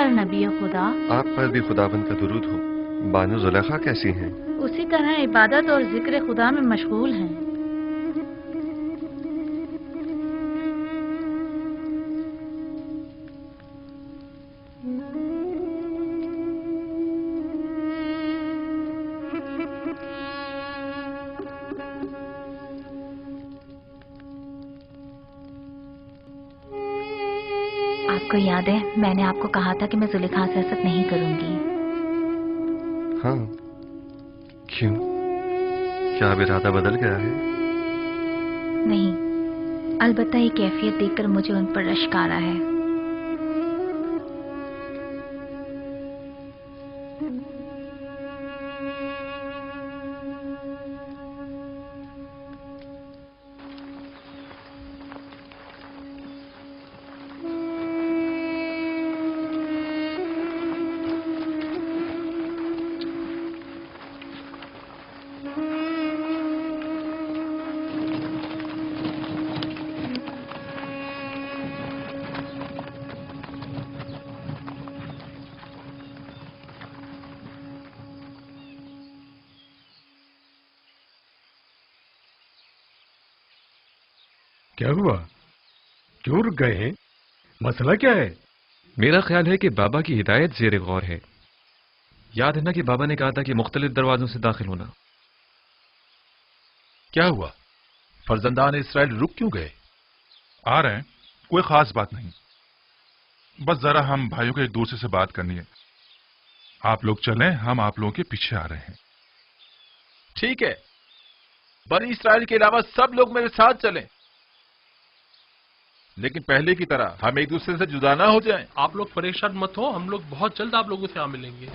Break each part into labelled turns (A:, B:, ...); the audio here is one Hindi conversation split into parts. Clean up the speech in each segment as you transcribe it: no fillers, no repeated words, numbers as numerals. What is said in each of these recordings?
A: पर नबी खुदा।
B: आप पर भी खुदाबंद का दुरूद हो। बानो जुलेखा कैसी हैं?
A: उसी तरह इबादत और जिक्र खुदा में मशगूल हैं।
C: आपको याद है मैंने आपको कहा था कि मैं जुलेखा से हसद नहीं करूंगी।
B: हाँ, क्यों? क्या अब इरादा बदल गया है?
C: नहीं, अलबत्ता ये कैफियत देखकर मुझे उन पर रश्क आ रहा है।
D: क्या हुआ? क्यों रुक गए हैं? मसला क्या है?
E: मेरा ख्याल है कि बाबा की हिदायत ज़ेर गौर है। याद है ना कि बाबा ने कहा था कि मुख्तलिफ दरवाजों से दाखिल होना।
F: क्या हुआ? फर्जंदान इसराइल रुक क्यों गए?
G: आ रहे हैं, कोई खास बात नहीं, बस जरा हम भाइयों को एक दूसरे से बात करनी है। आप लोग चलें, हम आप लोगों के पीछे आ रहे हैं।
F: ठीक है, बनी इसराइल के अलावा सब लोग मेरे साथ चलें, लेकिन पहले की तरह हम एक दूसरे से जुदा ना हो जाएं।
H: आप लोग परेशान मत हो, हम लोग बहुत जल्द आप लोगों से आ मिलेंगे।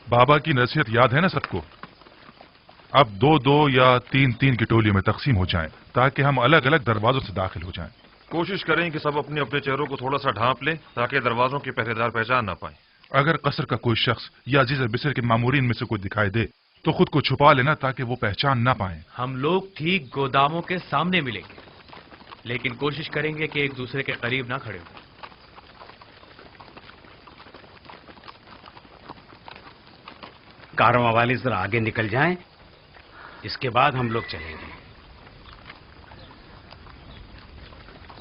G: बाबा की नसीहत याद है ना सबको? अब दो दो या तीन तीन की टोलियों में तकसीम हो जाएं, ताकि हम अलग अलग दरवाजों से दाखिल हो जाएं।
B: कोशिश करें कि सब अपने अपने चेहरों को थोड़ा सा ढांप लें, ताकि दरवाजों के पहरेदार पहचान ना पाए।
G: अगर कसर का कोई शख्स या अजीज बिसर के मामूरीन में से कोई दिखाई दे तो खुद को छुपा लेना, ताकि वो पहचान ना पाए।
I: हम लोग ठीक गोदामों के सामने मिलेंगे, लेकिन कोशिश करेंगे कि एक दूसरे के करीब ना खड़े हो।
J: कारवां वाले जरा आगे निकल जाएं, इसके बाद हम लोग चलेंगे।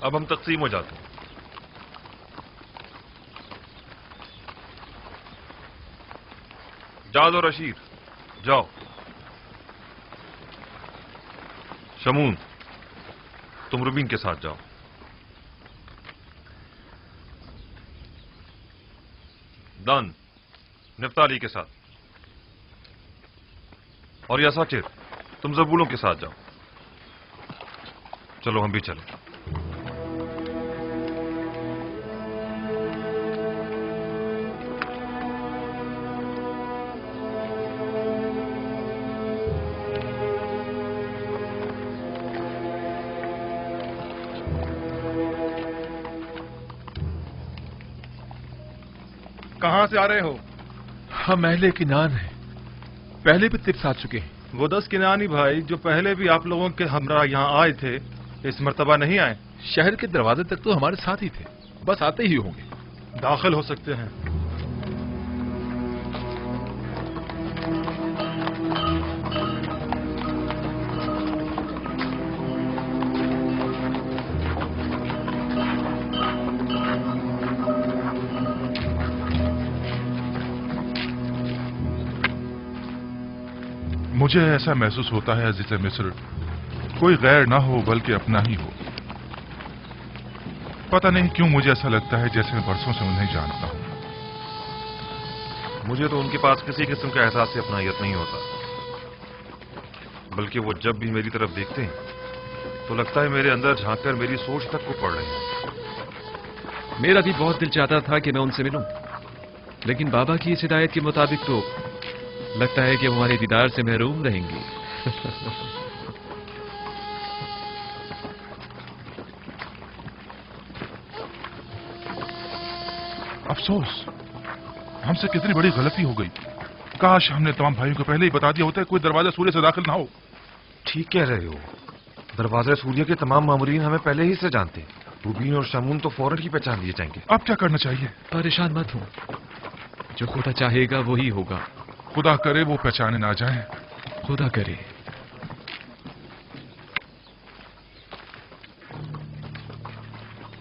B: अब हम तकसीम हो जाते हैं। जाओ रशीद, जाओ। शमून, तुम रुबीन के साथ जाओ। दान, निफ्ताली के साथ। और यासाचिर, तुम जबूलों के साथ जाओ। चलो हम भी चलें।
G: कहां से आ रहे हो?
F: हम अहले किनान हैं, पहले भी तिब्स आ चुके हैं।
G: वो 10 किनानी भाई जो पहले भी आप लोगों के हमरा यहाँ आए थे, इस मर्तबा नहीं आए।
F: शहर के दरवाजे तक तो हमारे साथ ही थे, बस आते ही होंगे।
G: दाखिल हो सकते हैं। मुझे ऐसा महसूस होता है अज़ीज़ मिस्र, कोई गैर ना हो बल्कि अपना ही हो। पता नहीं क्यों मुझे ऐसा लगता है जैसे मैं बरसों से उन्हें जानता हूं।
B: मुझे तो उनके पास किसी किस्म का एहसास अपनायत नहीं होता, बल्कि वो जब भी मेरी तरफ देखते हैं तो लगता है मेरे अंदर झांककर मेरी सोच तक को पढ़ रहे हैं।
E: मेरा भी बहुत दिल चाहता था कि मैं उनसे मिलूं, लेकिन बाबा की इस हिदायत के मुताबिक तो लगता है कि वो हमारे दीदार से महरूम रहेंगे।
G: अफसोस, हमसे कितनी बड़ी गलती हो गई। काश हमने तमाम भाइयों को पहले ही बता दिया होता है कोई दरवाजा सूर्य से दाखिल ना हो।
B: ठीक कह रहे हो, दरवाजा सूर्य के तमाम मामूरीन हमें पहले ही से जानते। रूबीन और शमून तो फौरन ही पहचान लिए जाएंगे।
G: अब क्या करना चाहिए?
E: परेशान मत हो, जो खुदा चाहेगा वही होगा।
G: खुदा करे वो पहचाने ना जाए।
E: खुदा करे।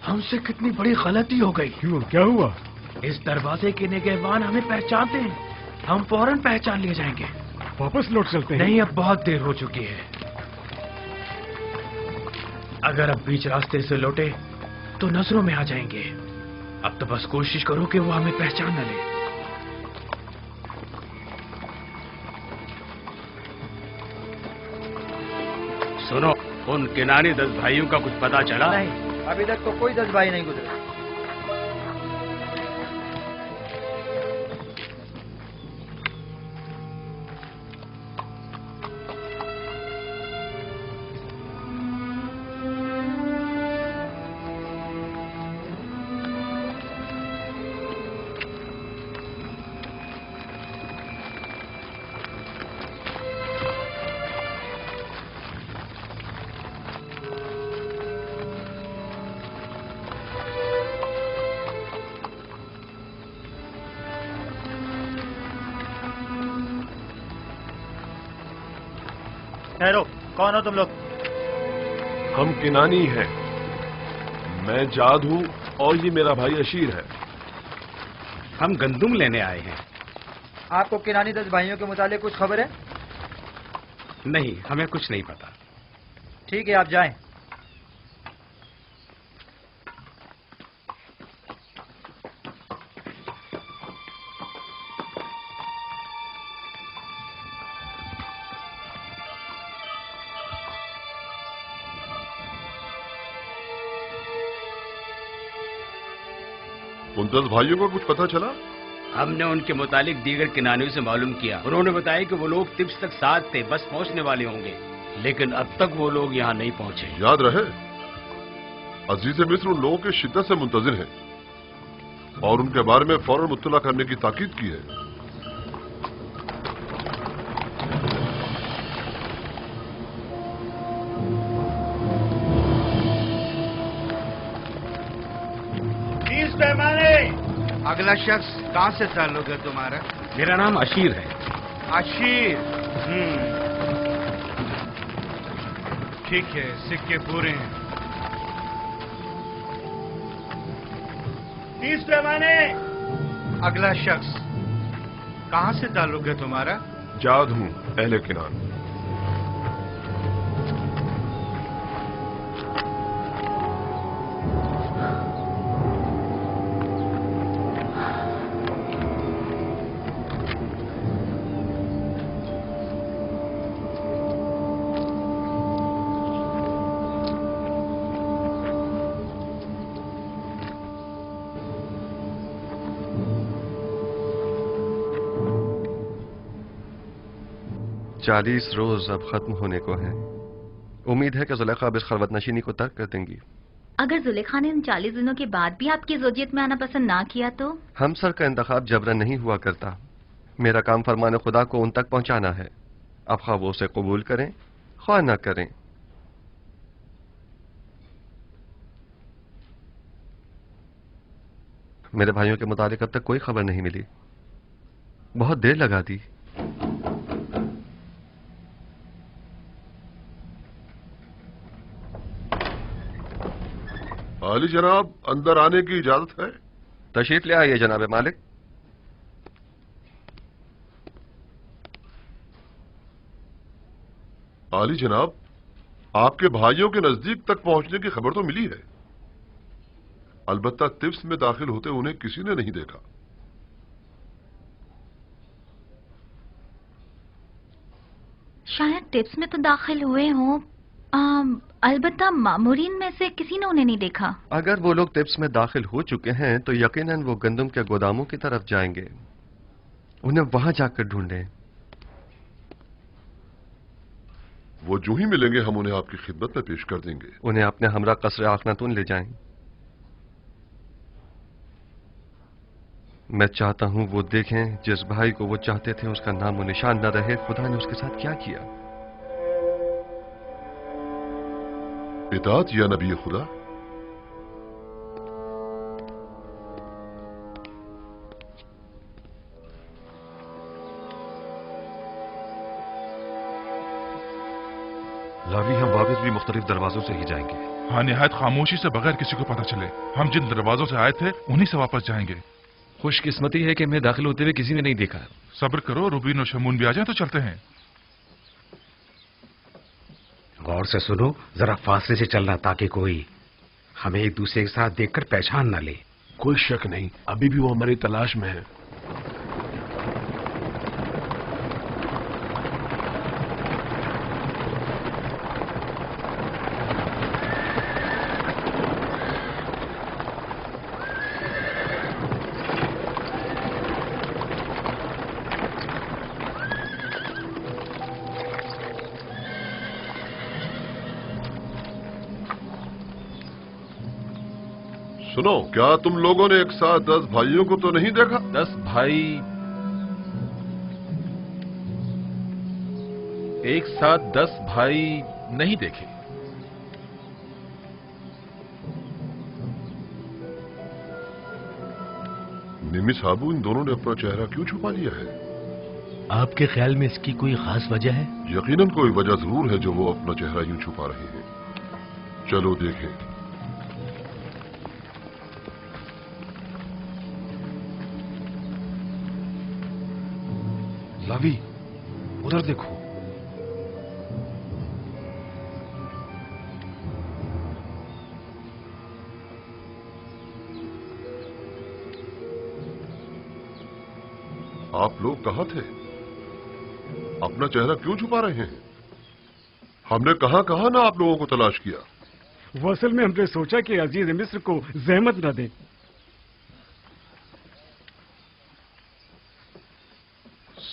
J: हमसे कितनी बड़ी गलती हो गई।
D: क्यों, क्या हुआ?
J: इस दरवाजे के निगहबान हमें पहचानते हैं, हम फौरन पहचान लिए जाएंगे।
D: वापस लौट चलते हैं।
J: नहीं, अब बहुत देर हो चुकी है। अगर अब बीच रास्ते से लौटे तो नजरों में आ जाएंगे। अब तो बस कोशिश करो कि वो हमें पहचान न ले। सुनो, उन किनारी 10 भाइयों का कुछ पता चला?
K: नहीं, अभी तक तो कोई 10 भाई नहीं गुजरे।
L: ठहरो, कौन हो तुम लोग?
M: हम किनानी हैं। मैं जाद हूं और ये मेरा भाई अशीर है।
J: हम गंदुम लेने आए हैं।
K: आपको किनानी 10 भाइयों के मुतालिक कुछ खबर है?
J: नहीं, हमें कुछ नहीं पता।
K: ठीक है, आप जाएं।
M: उन 10 भाइयों को कुछ पता चला?
J: हमने उनके मुतालिक दीगर किनानियों से मालूम किया। उन्होंने बताया कि वो लोग तिब्स तक साथ थे, बस पहुंचने वाले होंगे, लेकिन अब तक वो लोग यहाँ नहीं पहुंचे।
M: याद रहे, अजीज मिस्र उन लोगों के शिद्दत से मुंतजिर हैं और उनके बारे में फौरन मुत्तला करने की ताकीद की है।
N: अगला शख्स कहाँ से ताल्लुक है तुम्हारा?
J: मेरा नाम अशीर है।
N: अशीर? ठीक है, सिक्के पूरे हैं। 30 पैमाने। अगला शख्स कहाँ से ताल्लुक है तुम्हारा?
M: जाद हूं, अहले किनान।
O: चालीस रोज अब खत्म होने को हैं। उम्मीद है कि जुलेखा अब इस खलवत नशीनी को तर्क कर देंगी।
C: अगर जुलेखा ने उन 40 दिनों के बाद भी आपकी ज़ौजियत में आना पसंद ना किया तो?
O: हमसर का इंतखाब जबरन नहीं हुआ करता। मेरा काम फरमान खुदा को उन तक पहुंचाना है। अब ख्वाह वो उसे कबूल करें ख्वाह ना करें। मेरे भाइयों के मुताबिक अब तक कोई खबर नहीं मिली। बहुत देर लगा दी।
M: आली जनाब, अंदर आने की इजाजत है?
O: तशरीफ ले आइए जनाब मालिक।
M: आली जनाब, आपके भाइयों के नजदीक तक पहुंचने की खबर तो मिली है, अलबत्ता तिब्स में दाखिल होते उन्हें किसी ने नहीं देखा।
C: शायद टिप्स में तो दाखिल हुए हों, अलबत्ता मामूरीन में से किसी ने उन्हें नहीं देखा।
O: अगर वो लोग टिप्स में दाखिल हो चुके हैं तो यकीनन वो गंदम के गोदामों की तरफ जाएंगे। उन्हें वहां जाकर ढूंढें।
M: वो जो ही मिलेंगे हम उन्हें आपकी खिदमत में पेश कर देंगे।
O: उन्हें अपने हमरा कसर आखनातून ले जाएं। मैं चाहता हूं वो देखें जिस भाई को वो चाहते थे उसका नाम और निशान न रहे। खुदा ने उसके साथ क्या किया।
M: इताअत या नबी खुदा।
B: लावी, हम वापस भी मुख्तलिफ दरवाजों से ही जाएंगे।
G: हाँ, निहायत खामोशी से, बगैर किसी को पता चले। हम जिन दरवाजों से आए थे उन्हीं से वापस जाएंगे।
E: खुशकिस्मती है कि मैं दाखिल होते हुए किसी ने नहीं देखा।
G: सब्र करो, रुबीन और शमून भी आ जाए तो चलते हैं।
N: गौर से सुनो, जरा फासले से चलना ताकि कोई हमें एक दूसरे के साथ देखकर पहचान न ले।
H: कोई शक नहीं, अभी भी वो हमारी तलाश में है।
M: सुनो, क्या तुम लोगों ने एक साथ 10 भाइयों को तो नहीं देखा?
F: 10 भाई एक साथ 10 भाई नहीं देखे।
M: निमी साहबू, इन दोनों ने अपना चेहरा क्यों छुपा लिया है?
H: आपके ख्याल में इसकी कोई खास वजह है?
M: यकीनन कोई वजह जरूर है जो वो अपना चेहरा यूं छुपा रहे हैं। चलो देखें।
B: लावी, उधर देखो।
M: आप लोग कहाँ थे? अपना चेहरा क्यों छुपा रहे हैं? हमने कहाँ कहाँ ना आप लोगों को तलाश किया।
D: वो असल में हमने सोचा कि अजीज मिस्र को जहमत न दें।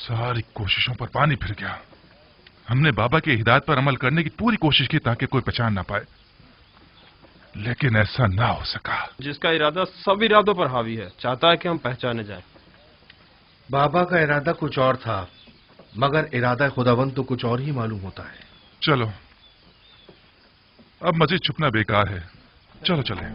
G: सारी कोशिशों पर पानी फिर गया। हमने बाबा की हिदायत पर अमल करने की पूरी कोशिश की ताकि कोई पहचान ना पाए, लेकिन ऐसा ना हो सका।
P: जिसका इरादा सब इरादों पर हावी है, चाहता है कि हम पहचाने जाएं।
N: बाबा का इरादा कुछ और था, मगर इरादा खुदावंद तो कुछ और ही मालूम होता है।
G: चलो, अब मजीद छुपना बेकार है। चलो चलें।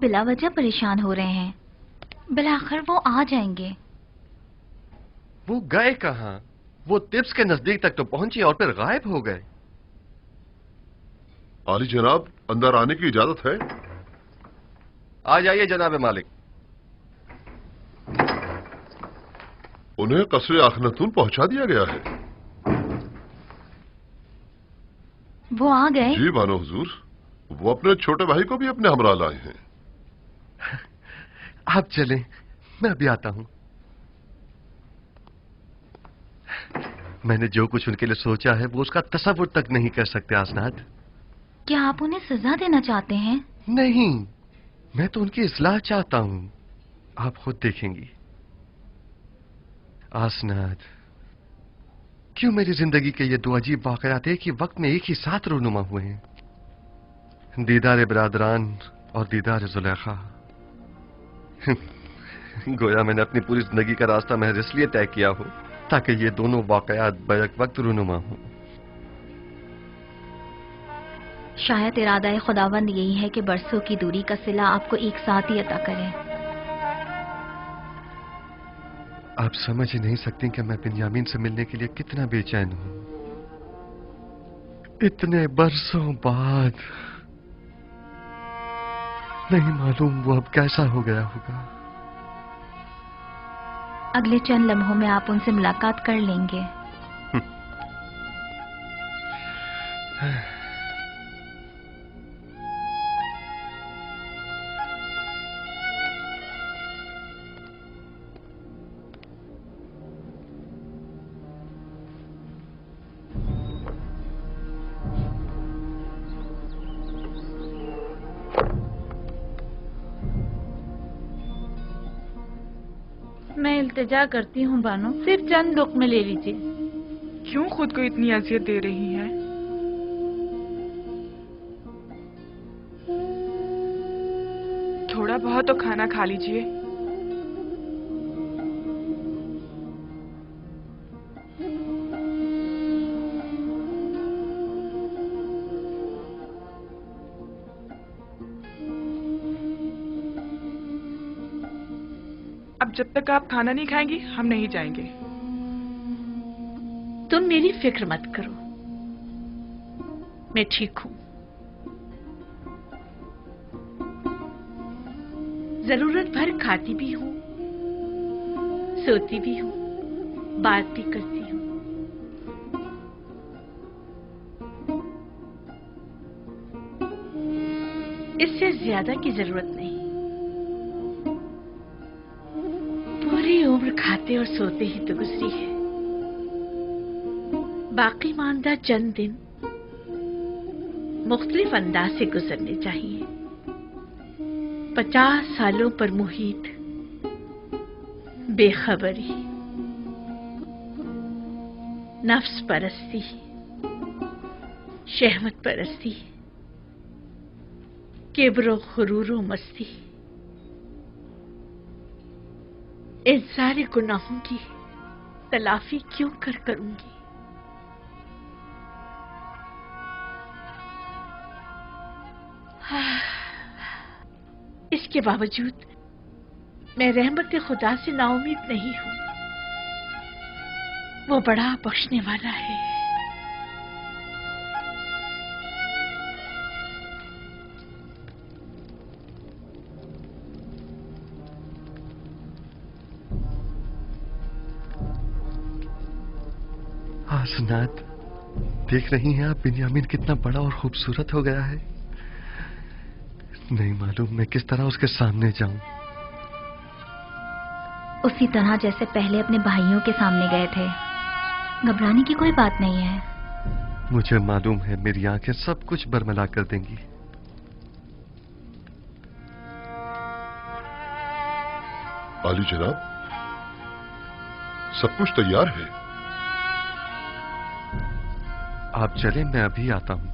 C: बिला वजह परेशान हो रहे हैं। बिलाखिर वो आ जाएंगे।
O: वो गए कहां? वो तिब्स के नजदीक तक तो पहुंचे और फिर गायब हो गए।
M: आली जनाब, अंदर आने की इजाजत है?
O: आ जाइए जनाब मालिक।
M: उन्हें कसरे आखनतून पहुंचा दिया गया है।
C: वो आ गए?
M: जी बानो हुजूर, वो अपने छोटे भाई को भी अपने हमरा लाए हैं।
O: आप चलें, मैं अभी आता हूं। मैंने जो कुछ उनके लिए सोचा है वो उसका तसव्वुर तक नहीं कर सकते आसनाद।
C: क्या आप उन्हें सजा देना चाहते हैं?
O: नहीं, मैं तो उनकी इस्लाह चाहता हूं। आप खुद देखेंगी। आसनाद, क्यों मेरी जिंदगी के ये दो अजीब वाकयात एक ही वक्त में एक ही साथ रूनुमा हुए हैं? दीदार बरादरान और दीदार जुलेखा। गोया मैंने अपनी पूरी जिंदगी का रास्ता महज इसलिए तय किया हो ताकि ये दोनों वाकयात बैक वक्त रूनुमा हों।
C: शायद इरादा खुदावंद यही है कि बरसों की दूरी का सिला आपको एक साथ ही अता करें।
O: आप समझ ही नहीं सकती कि मैं बिन्यामीन से मिलने के लिए कितना बेचैन हूं। इतने बरसों बाद। नहीं मालूम वो अब कैसा हो गया होगा।
C: अगले चंद लम्हों में आप उनसे मुलाकात कर लेंगे।
A: मैं इल्तिजा करती हूँ बानो, सिर्फ चंद लुक़्मे ले लीजिए।
Q: क्यों खुद को इतनी अजियत दे रही हैं? थोड़ा बहुत तो खाना खा लीजिए। अब जब तक आप खाना नहीं खाएंगी हम नहीं जाएंगे।
A: तुम मेरी फिक्र मत करो, मैं ठीक हूं। जरूरत भर खाती भी हूं, सोती भी हूं, बात भी करती हूं। इससे ज्यादा की जरूरत नहीं। पूरी उम्र खाते और सोते ही तो गुजरी है। बाकी मानदा चंद दिन मुख्तलिफ अंदाज से गुजरने चाहिए। 50 सालों पर मुहित बेखबरी, नफ्स परस्ती, शहवत परस्ती, किब्र खुरूर मस्ती, इन सारे गुनाहों की तलाफी क्यों करूंगी? इसके बावजूद मैं रहमत खुदा से नाउमीद नहीं हूं। वो बड़ा बख्शने वाला है।
O: हसनात, देख रही हैं आप बिन्यामीन कितना बड़ा और खूबसूरत हो गया है। नहीं मालूम मैं किस तरह उसके सामने जाऊं।
C: उसी तरह जैसे पहले अपने भाइयों के सामने गए थे। घबराने की कोई बात नहीं है।
O: मुझे मालूम है मेरी आंखें सब कुछ बरमला कर देंगी।
M: आली जनाब, सब कुछ तैयार है।
O: आप चलें, मैं अभी आता हूं।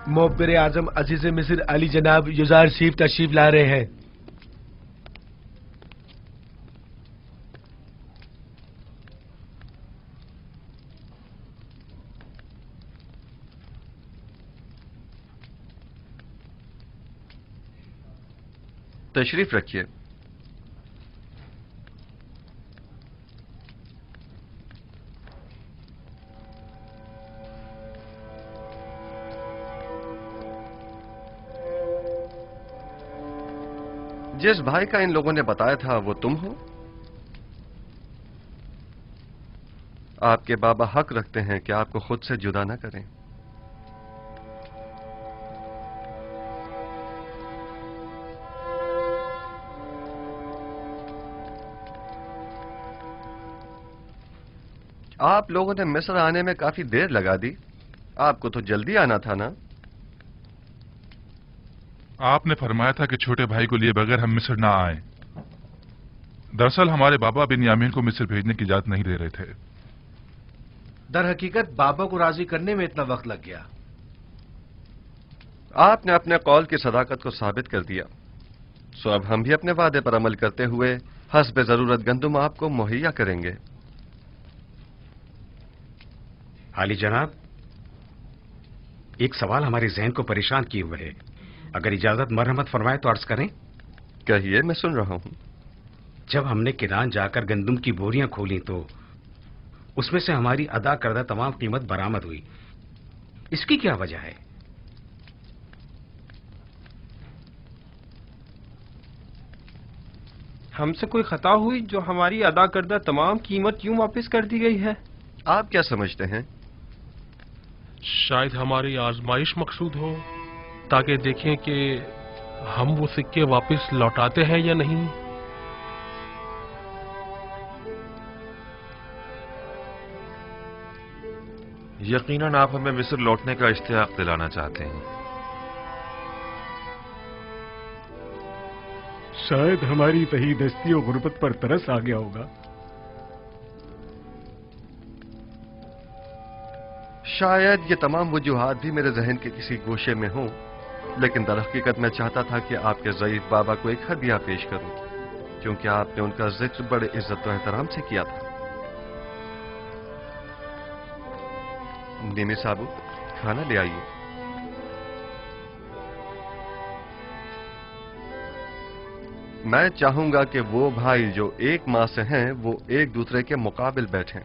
R: मोहब्बर आजम अजीज मिस्र अली जनाब युजार शरीफ तशरीफ ला रहे हैं।
O: तशरीफ रखिए। जिस भाई का इन लोगों ने बताया था वो तुम हो? आपके बाबा हक रखते हैं कि आपको खुद से जुदा न करें। आप लोगों ने मिस्र आने में काफी देर लगा दी। आपको तो जल्दी आना था ना?
G: आपने फरमाया था कि छोटे भाई को लिए बगैर हम मिस्र ना आए। दरअसल हमारे बाबा बिन्यामीन को मिस्र भेजने की इजाजत नहीं दे रहे थे।
R: दर हकीकत बाबा को राजी करने में इतना वक्त लग गया।
O: आपने अपने कौल की सदाकत को साबित कर दिया, सो अब हम भी अपने वादे पर अमल करते हुए हस्ब जरूरत गंदुम आपको मुहैया करेंगे।
N: आली जनाब, एक सवाल हमारे जहन को परेशान किए हुए है। अगर इजाजत मरहमत फरमाए तो अर्ज करें।
O: कहिए, मैं सुन रहा हूं।
N: जब हमने किरान जाकर गंदुम की बोरियां खोली तो उसमें से हमारी अदा करदा तमाम कीमत बरामद हुई। इसकी क्या वजह है?
P: हमसे कोई खता हुई जो हमारी अदा करदा तमाम कीमत यूं वापस कर दी गई है?
O: आप क्या समझते हैं?
H: शायद हमारी आजमाइश मकसूद हो, ताकि देखें कि हम वो सिक्के वापस लौटाते हैं या नहीं।
B: यकीनन आप हमें मिस्र लौटने का इश्तियाक दिलाना चाहते हैं।
D: शायद हमारी तहीदस्ती और गुर्बत पर तरस आ गया होगा।
O: शायद ये तमाम वजूहात भी मेरे जहन के किसी गोशे में हों, लेकिन दरहकीकत मैं चाहता था कि आपके ज़ईफ बाबा को एक हदिया पेश करूं, क्योंकि आपने उनका जिक्र बड़े इज्जत और एहतराम से किया था। निमी साबू, खाना ले आइए। मैं चाहूंगा कि वो भाई जो एक मां से हैं, वो एक दूसरे के मुकाबिल बैठें।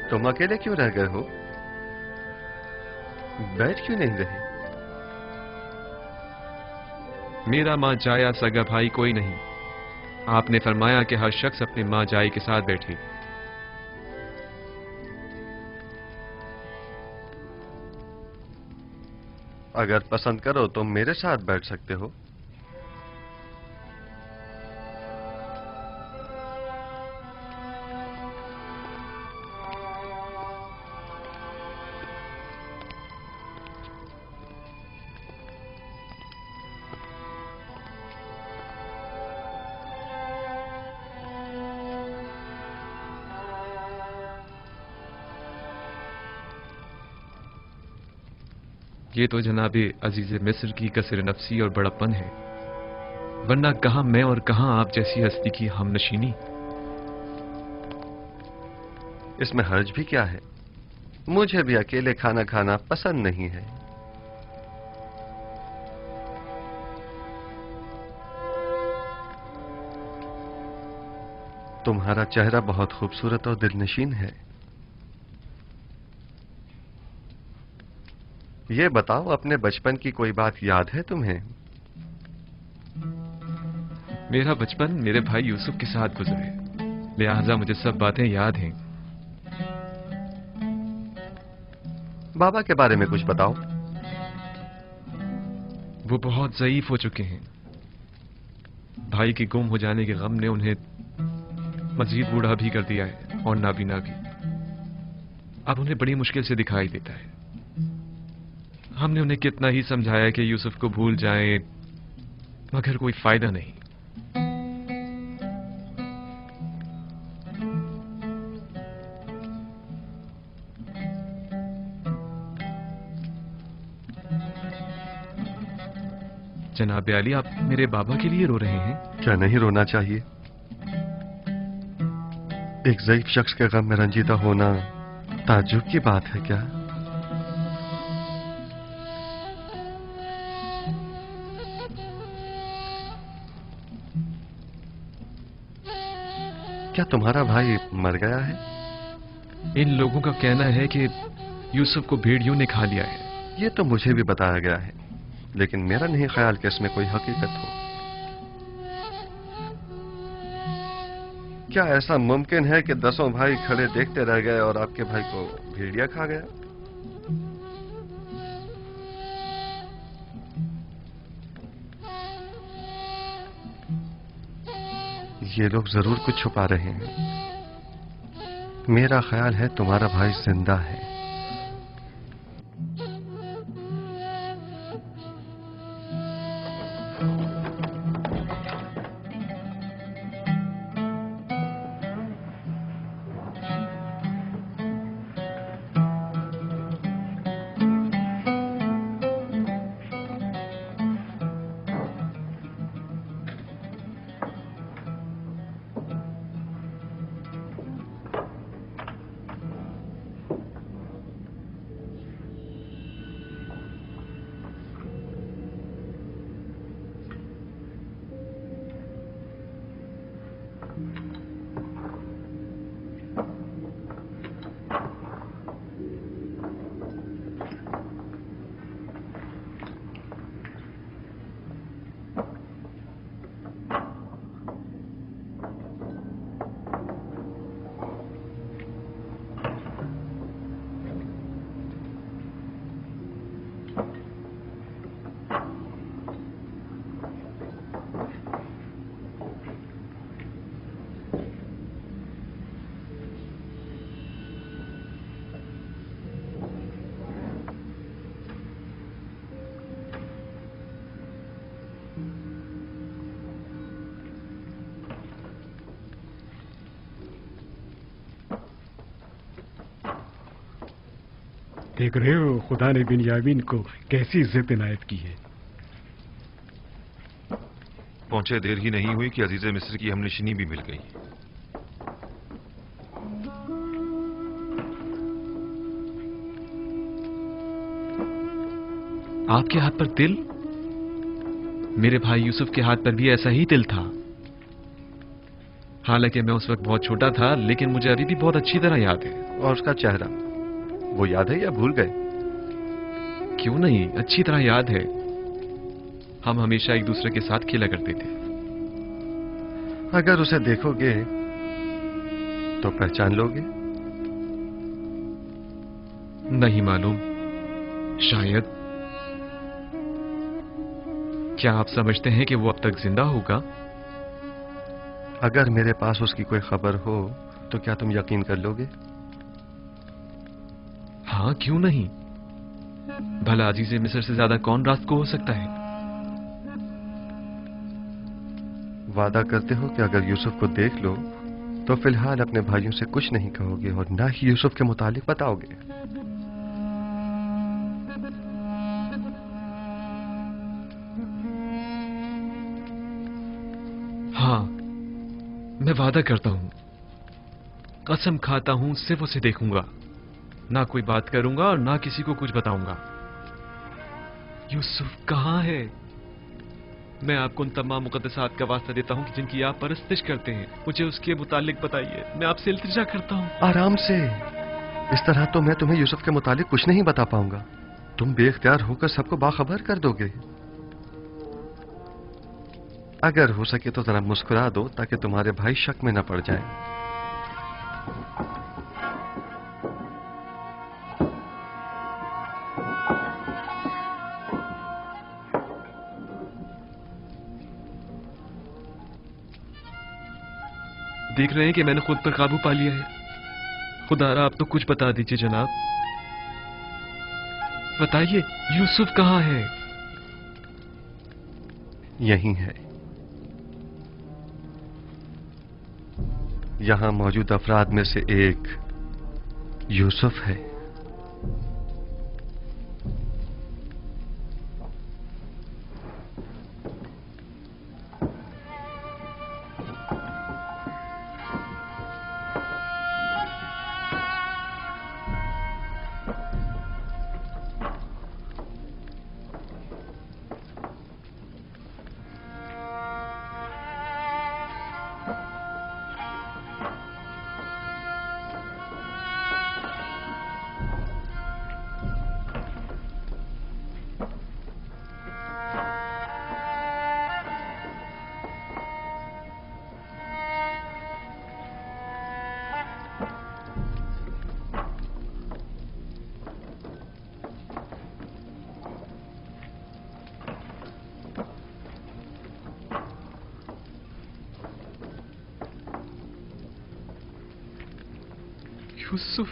O: तुम अकेले क्यों रह गए हो? बैठ क्यों नहीं रहे?
E: मेरा मां जाया सगा भाई कोई नहीं। आपने फरमाया कि हर शख्स अपने मां जाई के साथ बैठे।
O: अगर पसंद करो तो मेरे साथ बैठ सकते हो।
E: ये तो जनाबे अजीज मिस्र की कसर नफसी और बड़प्पन है, वरना कहां मैं और कहां आप जैसी हस्ती की हमनशीनी।
O: इसमें हर्ज भी क्या है? मुझे भी अकेले खाना खाना पसंद नहीं है। तुम्हारा चेहरा बहुत खूबसूरत और दिलनशीन है। ये बताओ, अपने बचपन की कोई बात याद है तुम्हें?
E: मेरा बचपन मेरे भाई यूसुफ के साथ गुजरे, लिहाजा मुझे सब बातें याद हैं।
O: बाबा के बारे में कुछ बताओ।
E: वो बहुत ज़ईफ हो चुके हैं। भाई के गुम हो जाने के गम ने उन्हें मजीद बूढ़ा भी कर दिया है और नाबीना भी। अब उन्हें बड़ी मुश्किल से दिखाई देता है। हमने उन्हें कितना ही समझाया कि यूसुफ को भूल जाएं, मगर कोई फायदा नहीं। जनाब अली, आप मेरे बाबा के लिए रो रहे हैं?
O: क्या नहीं रोना चाहिए? एक ज़ईफ शख्स के गम में रंजीदा होना ताज्जुब की बात है क्या? क्या तुम्हारा भाई मर गया है?
E: इन लोगों का कहना है कि यूसुफ को भेड़ियों ने खा लिया है।
O: ये तो मुझे भी बताया गया है, लेकिन मेरा नहीं ख्याल कि इसमें कोई हकीकत हो। क्या ऐसा मुमकिन है कि 10 भाई खड़े देखते रह गए और आपके भाई को भेड़िया खा गया? ये लोग जरूर कुछ छुपा रहे हैं। मेरा ख्याल है तुम्हारा भाई जिंदा है।
D: देख रहे हो खुदा ने बिन्यामीन को कैसी इज्जत इनायत की है।
B: पहुंचे देर ही नहीं हुई कि अजीज मिस्र की हमनशिनी भी मिल गई।
E: आपके हाथ पर तिल? मेरे भाई यूसुफ के हाथ पर भी ऐसा ही तिल था। हालांकि मैं उस वक्त बहुत छोटा था, लेकिन मुझे अभी भी बहुत अच्छी तरह याद है।
O: और उसका चेहरा वो याद है या भूल गए?
E: क्यों नहीं, अच्छी तरह याद है। हम हमेशा एक दूसरे के साथ खेला करते थे।
O: अगर उसे देखोगे तो पहचान लोगे?
E: नहीं मालूम, शायद। क्या आप समझते हैं कि वो अब तक जिंदा होगा?
O: अगर मेरे पास उसकी कोई खबर हो तो क्या तुम यकीन कर लोगे?
E: हाँ, क्यों नहीं। भला अजीज़े मिस्र से ज्यादा कौन रास्त को हो सकता है?
O: वादा करते हो कि अगर यूसुफ को देख लो तो फिलहाल अपने भाइयों से कुछ नहीं कहोगे और ना ही यूसुफ के मुतालिक बताओगे?
E: हाँ, मैं वादा करता हूं, कसम खाता हूं, सिर्फ उसे देखूंगा, ना कोई बात करूंगा और ना किसी को कुछ बताऊंगा। यूसुफ कहां है? मैं आपको उन तमाम मुकद्दसात का वास्ता देता हूं कि जिनकी आप परस्तिश करते हैं, मुझे उसके मुतालिक बताइए। मैं आपसे इल्तिजा करता हूं।
O: आराम से। इस तरह तो मैं तुम्हें यूसुफ के मुतालिक कुछ नहीं बता पाऊंगा। तुम बेख्तियार होकर सबको बाखबर कर दोगे। अगर हो सके तो जरा मुस्कुरा दो ताकि तुम्हारे भाई शक में न पड़ जाएं।
E: देख रहे हैं कि मैंने खुद पर काबू पा लिया है। खुदारा आप तो कुछ बता दीजिए जनाब। बताइए, यूसुफ कहां है?
O: यहीं है। यहां मौजूद अफराद में से एक यूसुफ है।
E: यूसुफ,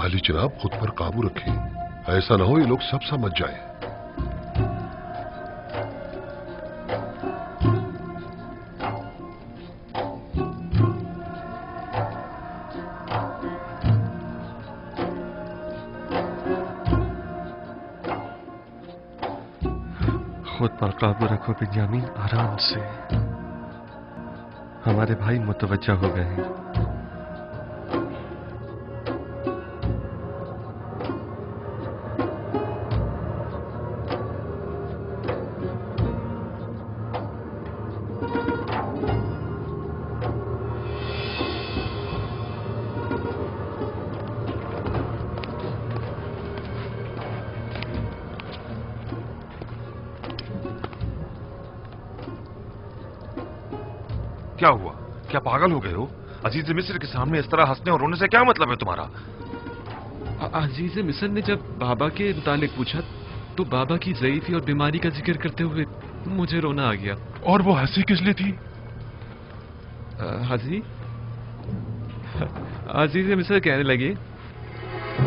M: आली जनाब खुद पर काबू रखें, ऐसा ना हो ये लोग सब समझ जाएं।
O: खुद पर काबू रखो बिन्यामीन, आराम से। हमारे भाई मुतवज्जा हो गए हैं।
B: क्या हुआ? क्या पागल हो गए हो? अजीज मिस्र के सामने इस तरह हंसने और रोने से क्या मतलब है तुम्हारा?
E: अजीज मिस्र ने जब बाबा के मुतालिक पूछा तो बाबा की ज़ईफ़ी और बीमारी का जिक्र करते हुए मुझे रोना आ गया।
G: और वो हंसी किस लिए थी?
E: हंसी? अजीज मिस्र कहने लगे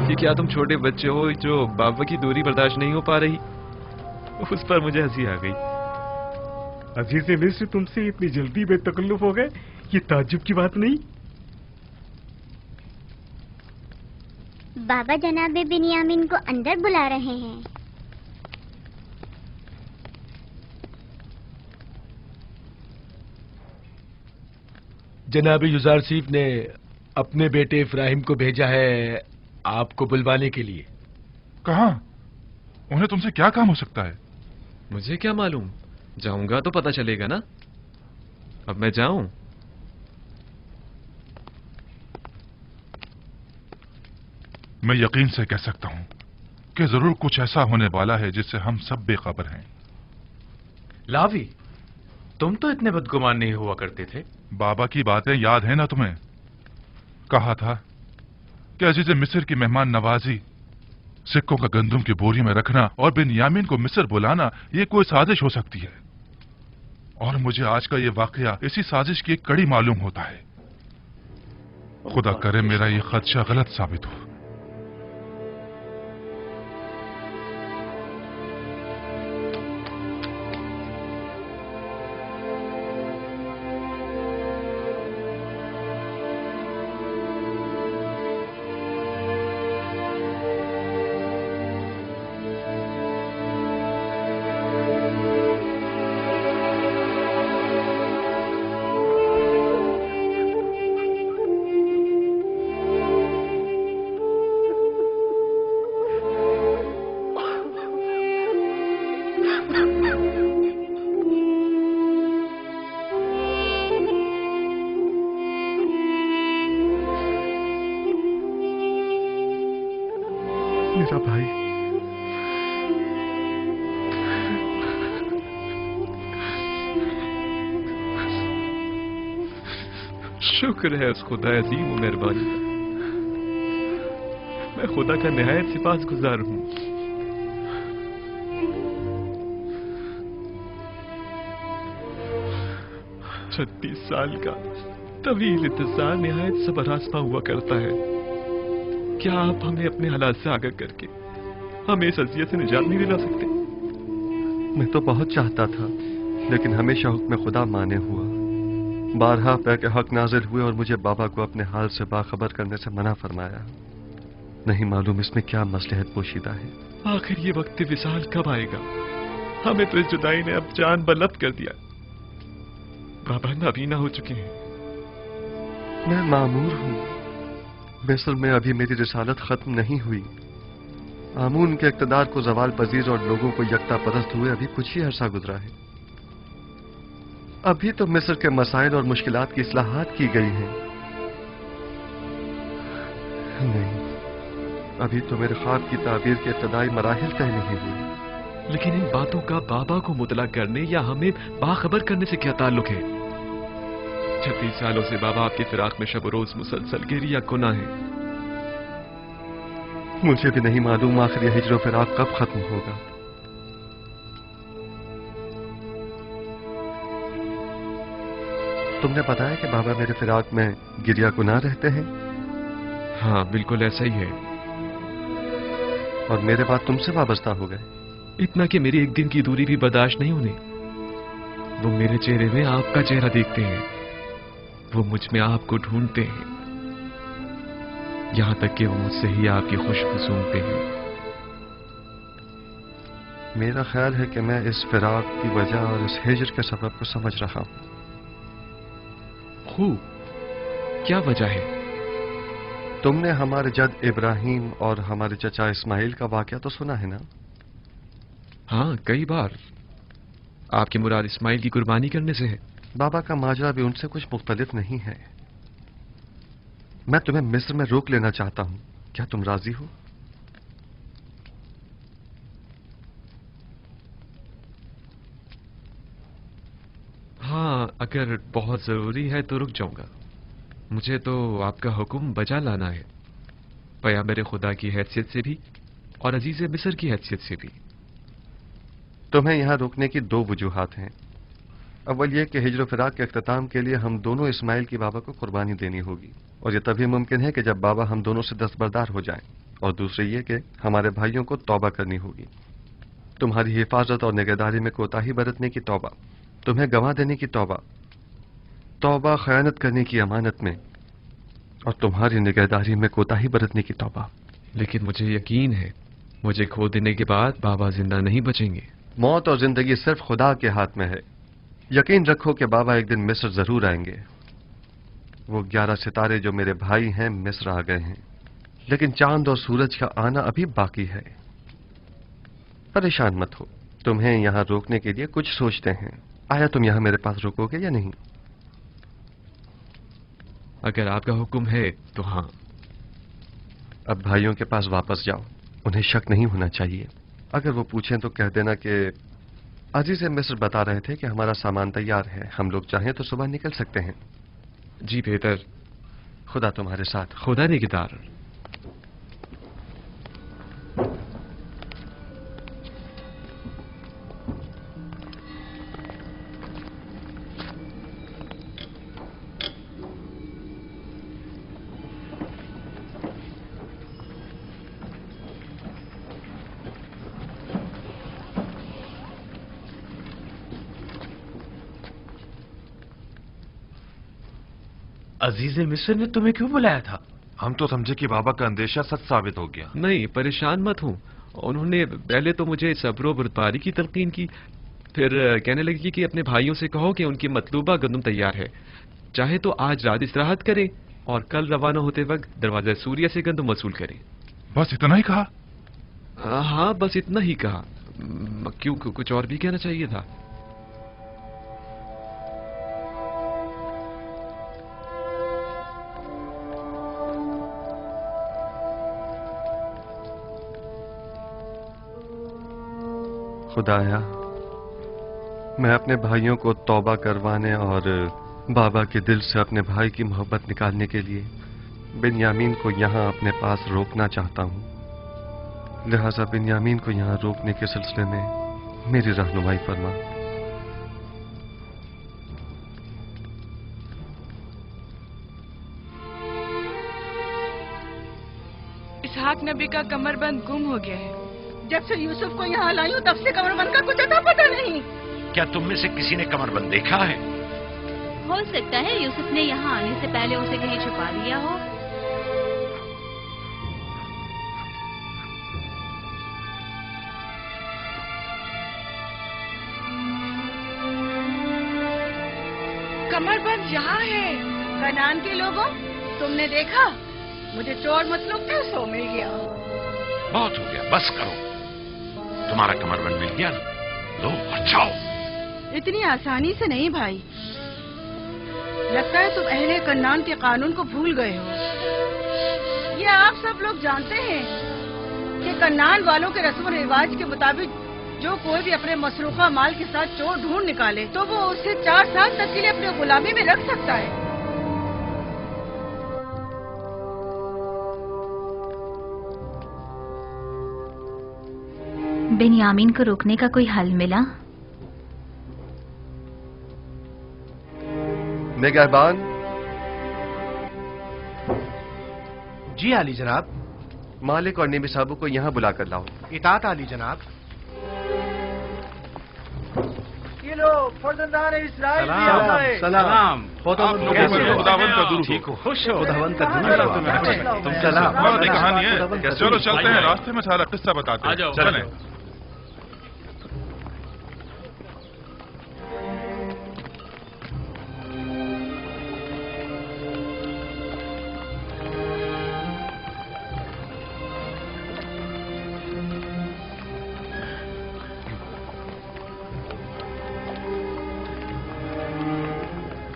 E: कि क्या तुम छोटे बच्चे हो जो बाबा की दूरी बर्दाश्त नहीं हो पा रही? उस पर मुझे हंसी आ गई।
D: अजीज मिस्र तुमसे इतनी जल्दी बेतकल्लुफ हो गए, ये ताज्जुब की बात नहीं।
S: बाबा जनाब बिन्यामीन को अंदर बुला रहे हैं।
R: जनाब युजारसीफ ने अपने बेटे इब्राहिम को भेजा है आपको बुलवाने के लिए।
G: कहाँ? उन्हें तुमसे क्या काम हो सकता है?
E: मुझे क्या मालूम, जाऊंगा तो पता चलेगा ना। अब मैं जाऊं?
G: मैं यकीन से कह सकता हूं कि जरूर कुछ ऐसा होने वाला है जिससे हम सब बेखबर हैं।
I: लावी, तुम तो इतने बदगुमान नहीं हुआ करते थे।
G: बाबा की बातें याद है ना तुम्हें? कहा था कि अजीज मिस्र की मेहमान नवाजी, सिक्कों का गंदुम की बोरी में रखना और बिन्यामीन को मिस्र बुलाना ये कोई साजिश हो सकती है। और मुझे आज का ये वाकया इसी साजिश की एक कड़ी मालूम होता है। खुदा करे मेरा ये खदशा गलत साबित हो।
O: मेरा भाई,
E: शुक्र है उस खुदा अजीम व मेहरबानी का। मैं खुदा का निहायत सिपासगुजार हूं। छत्तीस साल का तवील इंतजार निहायत सबरासमा हुआ करता है। क्या आप हमें अपने हालात से आगाह करके हमें इस अज़ियत से निजात नहीं दिला सकते?
O: मैं तो बहुत चाहता था, लेकिन हमेशा हुक्म खुदा माने हुआ। बारहा पे के हक नाजिल हुए और मुझे बाबा को अपने हाल से बाखबर करने से मना फरमाया। नहीं मालूम इसमें क्या मसलहत पोशीदा है।
E: आखिर ये वक्त विसाल कब आएगा? हमें तो इस जुदाई ने अब जान बलब्द कर दिया। बाबा नाबीना हो चुके हैं।
O: मैं मामूर हूँ। मिस्र में अभी मेरी रिसालत खत्म नहीं हुई। आमून के इक़्तिदार को जवाल पजीर और लोगों को यकता परस्त हुए अभी कुछ ही अरसा गुजरा है। अभी तो मिस्र के मसाइल और मुश्किलात की इस्लाहात की गई हैं। नहीं, अभी तो मेरे ख्वाब की ताबीर के इब्तदाई मराहिल तय नहीं हुए।
E: लेकिन इन बातों का बाबा को मुतला करने या हमें बाखबर करने से क्या ताल्लुक है? 36 सालों से बाबा आपके फिराक में शब रोज मुसलसल गिरिया गुना है।
O: मुझे भी नहीं मालूम आखिर यह हिज्र फिराक कब खत्म होगा। तुमने बताया कि बाबा मेरे फिराक में गिरिया गुना रहते हैं?
E: हाँ, बिल्कुल ऐसा ही है।
O: और मेरे बाद तुमसे वाबस्ता हो गए।
E: इतना कि मेरी एक दिन की दूरी भी बर्दाश्त नहीं होने। वो मेरे चेहरे में आपका चेहरा देखते हैं, वो मुझ में आपको ढूंढते हैं, यहां तक कि वो मुझसे ही आपकी खुशबू सूंघते हैं।
O: मेरा ख्याल है कि मैं इस फिराक की वजह और इस हिजर के सबब को समझ रहा हूं।
E: खूब, क्या वजह है?
O: तुमने हमारे जद इब्राहिम और हमारे चचा इस्माइल का वाकया तो सुना है ना?
E: हाँ, कई बार। आपकी मुराद इस्माइल की कुर्बानी करने से है?
O: बाबा का माजरा भी उनसे कुछ मुख्तलिफ नहीं है। मैं तुम्हें मिस्र में रोक लेना चाहता हूं, क्या तुम राजी हो?
E: हाँ, अगर बहुत जरूरी है तो रुक जाऊंगा। मुझे तो आपका हुक्म बजा लाना है, पैगंबर खुदा की हैसियत से भी और अजीज मिस्र की हैसियत से भी।
O: तुम्हें यहां रोकने की दो वजूहात हैं। अव्वल यह कि हिजर फिराक के अख्ताम के लिए हम दोनों इस्माइल की बाबा को कुर्बानी देनी होगी, और यह तभी मुमकिन है कि जब बाबा हम दोनों से दस्तबरदार हो जाएं। और दूसरी ये कि हमारे भाइयों को तौबा करनी होगी। तुम्हारी हिफाजत और निगहदारी में कोताही बरतने की तौबा, तुम्हें गंवा देने की तौबा, तौबा खयानत करने की अमानत में, और तुम्हारी निगहदारी में कोताही बरतने की तौबा।
E: लेकिन मुझे यकीन है, मुझे खो देने के बाद बाबा जिंदा नहीं बचेंगे।
O: मौत और जिंदगी सिर्फ खुदा के हाथ में है। यकीन रखो कि बाबा एक दिन मिस्र जरूर आएंगे। वो 11 सितारे जो मेरे भाई हैं मिस्र आ गए हैं, लेकिन चांद और सूरज का आना अभी बाकी है। परेशान मत हो, तुम्हें यहां रोकने के लिए कुछ सोचते हैं। आया तुम यहां मेरे पास रुकोगे या नहीं?
E: अगर आपका हुक्म है तो हाँ।
O: अब भाइयों के पास वापस जाओ, उन्हें शक नहीं होना चाहिए। अगर वो पूछें तो कह देना कि अजीज मिस्र बता रहे थे कि हमारा सामान तैयार है, हम लोग चाहें तो सुबह निकल सकते हैं।
E: जी बेहतर।
O: खुदा तुम्हारे साथ।
E: खुदा निगहदार।
F: अजीज मिस्र ने तुम्हें क्यों बुलाया था?
B: हम तो समझे कि बाबा का अंदेशा सच साबित हो गया।
E: नहीं, परेशान मत हूं। उन्होंने पहले तो मुझे सब्र और बर्दारी की तलकीन की, फिर कहने लगी कि अपने भाइयों से कहो कि उनकी मतलूबा गंदम तैयार है, चाहे तो आज रात इस्तिराहत करें और कल रवाना होते वक्त दरवाजा सूर्य से गंदम वसूल करें।
G: बस इतना ही कहा?
E: हाँ, बस इतना ही कहा। क्यों, कुछ और भी कहना चाहिए था?
O: खुदाया, मैं अपने भाइयों को तौबा करवाने और बाबा के दिल से अपने भाई की मोहब्बत निकालने के लिए बिन्यामीन को यहां अपने पास रोकना चाहता हूं। लिहाजा बिन्यामीन को यहां रोकने के सिलसिले में मेरी रहनुमाई फरमा।
Q: इसहाक नबी का कमरबंद गुम हो गया है।
A: जब से यूसुफ को यहाँ लाई हूँ तब से कमरबंद का कुछ अता पता नहीं।
N: क्या तुम में से किसी ने कमरबंद देखा है?
C: हो सकता है यूसुफ ने यहाँ आने से पहले उसे कहीं छुपा दिया हो।
Q: कमरबंद यहाँ है।
A: कनान के लोगों, तुमने देखा? मुझे चोर मतलूब थे, सो मिल गया।
N: बहुत हो गया, बस करो। तुम्हारा कमरबंद मिल गया ना, लो और जाओ।
A: इतनी आसानी से नहीं भाई, लगता है तुम अहले कन्नान के कानून को भूल गए हो। ये आप सब लोग जानते हैं कि कन्नान वालों के रस्म रिवाज के मुताबिक जो कोई भी अपने मसरूखा माल के साथ चोर ढूंढ निकाले तो वो उससे 4 साल तक के लिए अपने गुलामी में रख सकता है।
C: बिन्यामीन को रोकने का कोई हल मिला?
O: निगहबान।
L: जी आली जनाब।
O: मालिक और नेमी साहबों को यहाँ बुलाकर लाओ।
L: इताअत आली जनाब।
K: ये लो फर्जंदान इस्राइल भी
N: सलाम,
K: आ गए।
N: सलाम।
G: खुदावंद का दुरूद
N: ठीक हो? खुश हो?
G: खुदावंद
N: का दुरूद। तुम सलाम।
G: बहुत कहानी है। चलो चलते हैं, रास्ते में सारा किस्सा बताते हैं। चलें।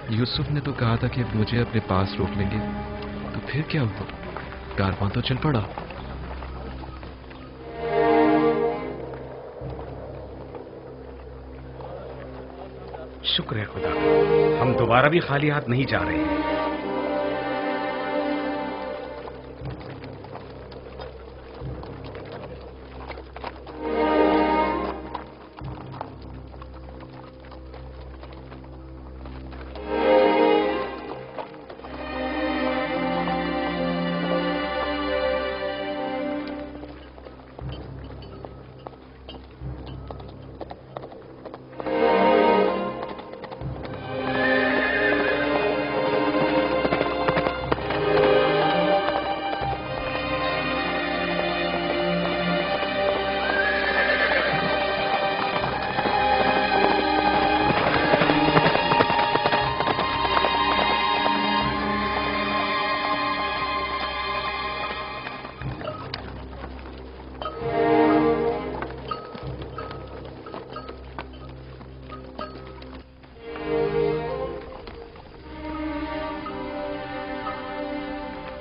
E: यूसुफ ने तो कहा था कि अब मुझे अपने पास रोक लेंगे, तो फिर क्या हुआ? कारवां तो चल पड़ा।
N: शुक्र है खुदा, हम दोबारा भी खाली हाथ नहीं जा रहे हैं।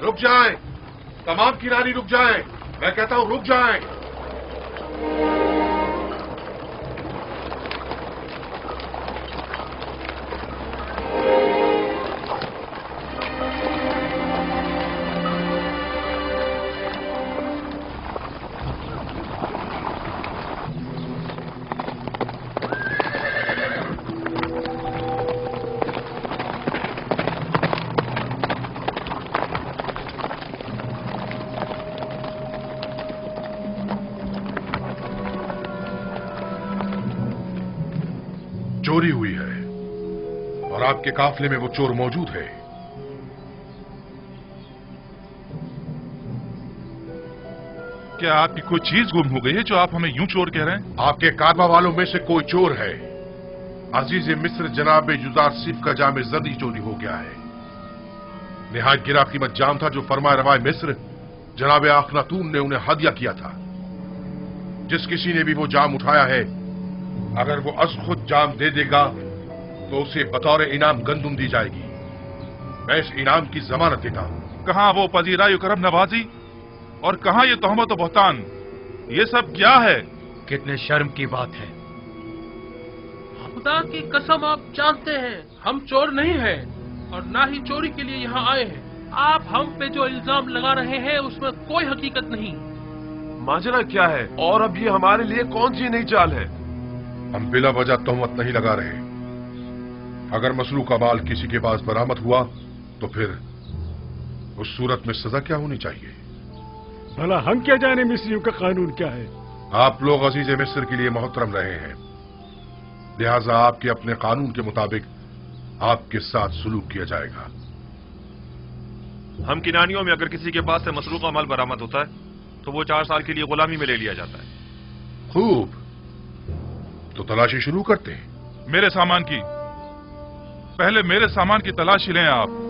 M: रुक जाएं, तमाम किनारी रुक जाएं। मैं कहता हूं रुक जाएं। चोरी हुई है और आपके काफले में वो चोर मौजूद है।
G: क्या आपकी कोई चीज गुम हो गई है जो आप हमें यूं चोर कह रहे हैं?
M: आपके कारवा वालों में से कोई चोर है। अजीज मिस्र जनाब युजार सिफ का जाम जर्दी चोरी हो गया है। निहायत गिरा कीमत जाम था जो फरमाए रवाए मिस्र जनाब अखनातून ने उन्हें हदिया किया था। जिस किसी ने भी वो जाम उठाया है, अगर वो अज खुद जाम दे देगा तो उसे बतौर इनाम गंदुम दी जाएगी। मैं इस इनाम की जमानत देता हूं।
G: कहां वो पजीराई करम नवाजी और कहां ये तोहमत और बहतान? ये सब क्या है?
I: कितने शर्म की बात है।
H: खुदा की कसम, आप जानते हैं हम चोर नहीं हैं और ना ही चोरी के लिए यहाँ आए हैं। आप हम पे जो इल्जाम लगा रहे हैं उसमें कोई हकीकत नहीं।
B: माजरा क्या है और अब ये हमारे लिए कौन सी नई चाल है?
M: हम बिला वजह तोहमत नहीं लगा रहे। अगर मसलू का माल किसी के पास बरामद हुआ तो फिर उस सूरत में सजा क्या होनी चाहिए?
D: भला हम क्या जाने मिस्रियों का कानून क्या है?
M: आप लोग अजीज मिस्र के लिए मोहतरम रहे हैं, लिहाजा आपके अपने कानून के मुताबिक आपके साथ सुलूक किया जाएगा।
B: हम किनानियों में अगर किसी के पास से मसरूक का माल बरामद होता है तो वो 4 साल के लिए गुलामी में ले लिया जाता है।
M: खूब, तो तलाशी शुरू करते हैं।
G: मेरे सामान की, पहले मेरे सामान की तलाशी लें आप।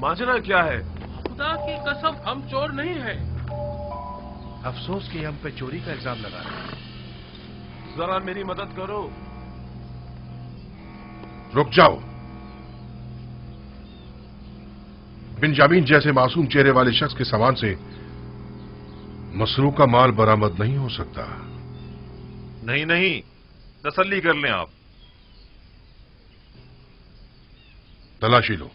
B: माजरा क्या है?
H: खुदा की कसम हम चोर नहीं हैं।
R: अफसोस कि हम पे चोरी का इल्जाम लगा रहे हैं।
B: जरा मेरी मदद करो।
M: रुक जाओ। बिंजामिन जैसे मासूम चेहरे वाले शख्स के सामान से मसरूका माल बरामद नहीं हो सकता।
B: नहीं नहीं, तसल्ली कर लें आप।
M: तलाशी लो।